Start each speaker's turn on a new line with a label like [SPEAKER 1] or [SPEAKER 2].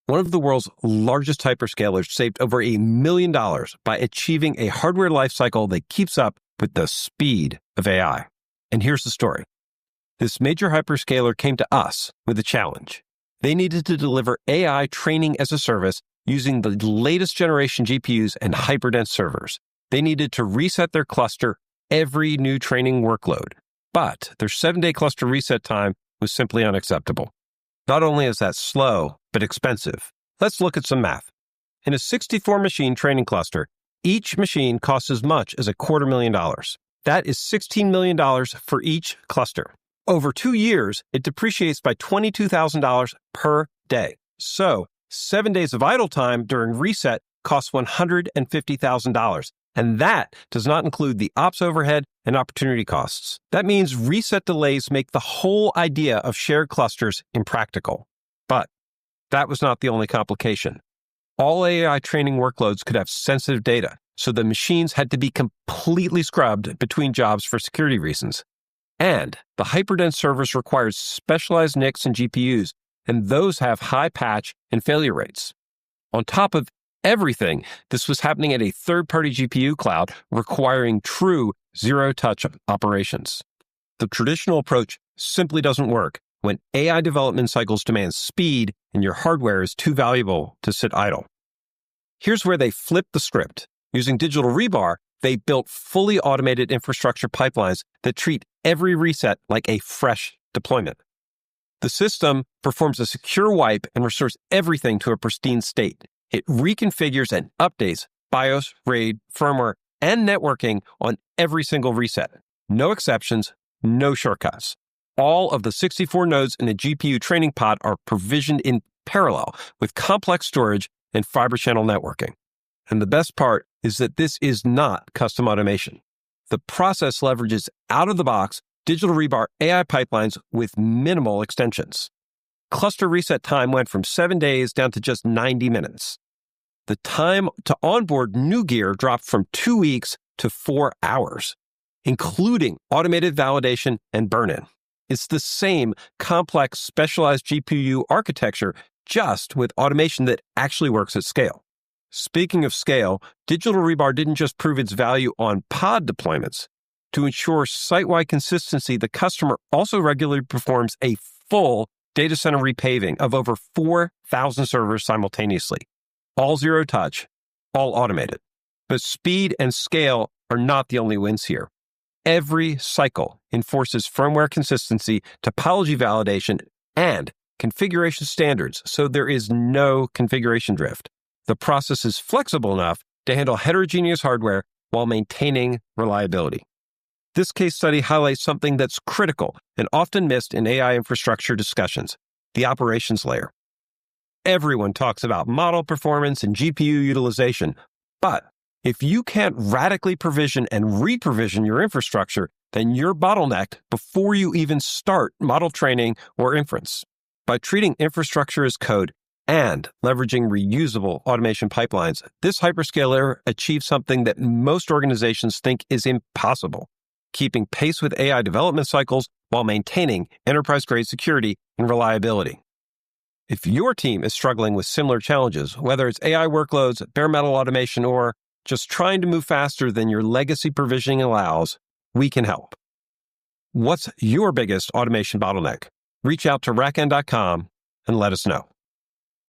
[SPEAKER 1] One of the world's largest hyperscalers saved over $1 million by achieving a hardware lifecycle that keeps up with the speed of AI. And here's the story. This major hyperscaler came to us with a challenge. They needed to deliver AI training as a service using the latest generation GPUs and hyperdense servers. They needed to reset their cluster every new training workload. But their 7-day cluster reset time was simply unacceptable. Not only is that slow, but expensive. Let's look at some math. In a 64-machine training cluster, each machine costs as much as $250,000. That is $16 million for each cluster. Over 2 years, it depreciates by $22,000 per day. So, 7 days of idle time during reset costs $150,000. And that does not include the ops overhead and opportunity costs. That means reset delays make the whole idea of shared clusters impractical. But that was not the only complication. All AI training workloads could have sensitive data, so the machines had to be completely scrubbed between jobs for security reasons. And the hyperdense servers required specialized NICs and GPUs, and those have high patch and failure rates. On top of everything, this was happening at a third-party GPU cloud requiring true zero-touch operations. The traditional approach simply doesn't work when AI development cycles demand speed and your hardware is too valuable to sit idle. Here's where they flipped the script. Using Digital Rebar, they built fully automated infrastructure pipelines that treat every reset like a fresh deployment. The system performs a secure wipe and restores everything to a pristine state. It reconfigures and updates BIOS, RAID, firmware, and networking on every single reset. No exceptions, no shortcuts. All of the 64 nodes in the GPU training pod are provisioned in parallel with complex storage and fiber channel networking. And the best part is that this is not custom automation. The process leverages out-of-the-box Digital Rebar AI pipelines with minimal extensions. Cluster reset time went from 7 days down to just 90 minutes. The time to onboard new gear dropped from 2 weeks to 4 hours, including automated validation and burn-in. It's the same complex specialized GPU architecture, just with automation that actually works at scale. Speaking of scale, Digital Rebar didn't just prove its value on pod deployments. To ensure site-wide consistency, the customer also regularly performs a full data center repaving of over 4,000 servers simultaneously. All zero touch, all automated. But speed and scale are not the only wins here. Every cycle enforces firmware consistency, topology validation, and configuration standards, so there is no configuration drift. The process is flexible enough to handle heterogeneous hardware while maintaining reliability. This case study highlights something that's critical and often missed in AI infrastructure discussions, the operations layer. Everyone talks about model performance and GPU utilization, but if you can't radically provision and re-provision your infrastructure, then you're bottlenecked before you even start model training or inference. By treating infrastructure as code and leveraging reusable automation pipelines, this hyperscaler achieves something that most organizations think is impossible: keeping pace with AI development cycles while maintaining enterprise-grade security and reliability. If your team is struggling with similar challenges, whether it's AI workloads, bare metal automation, or just trying to move faster than your legacy provisioning allows, we can help. What's your biggest automation bottleneck? Reach out to rackn.com and let us know.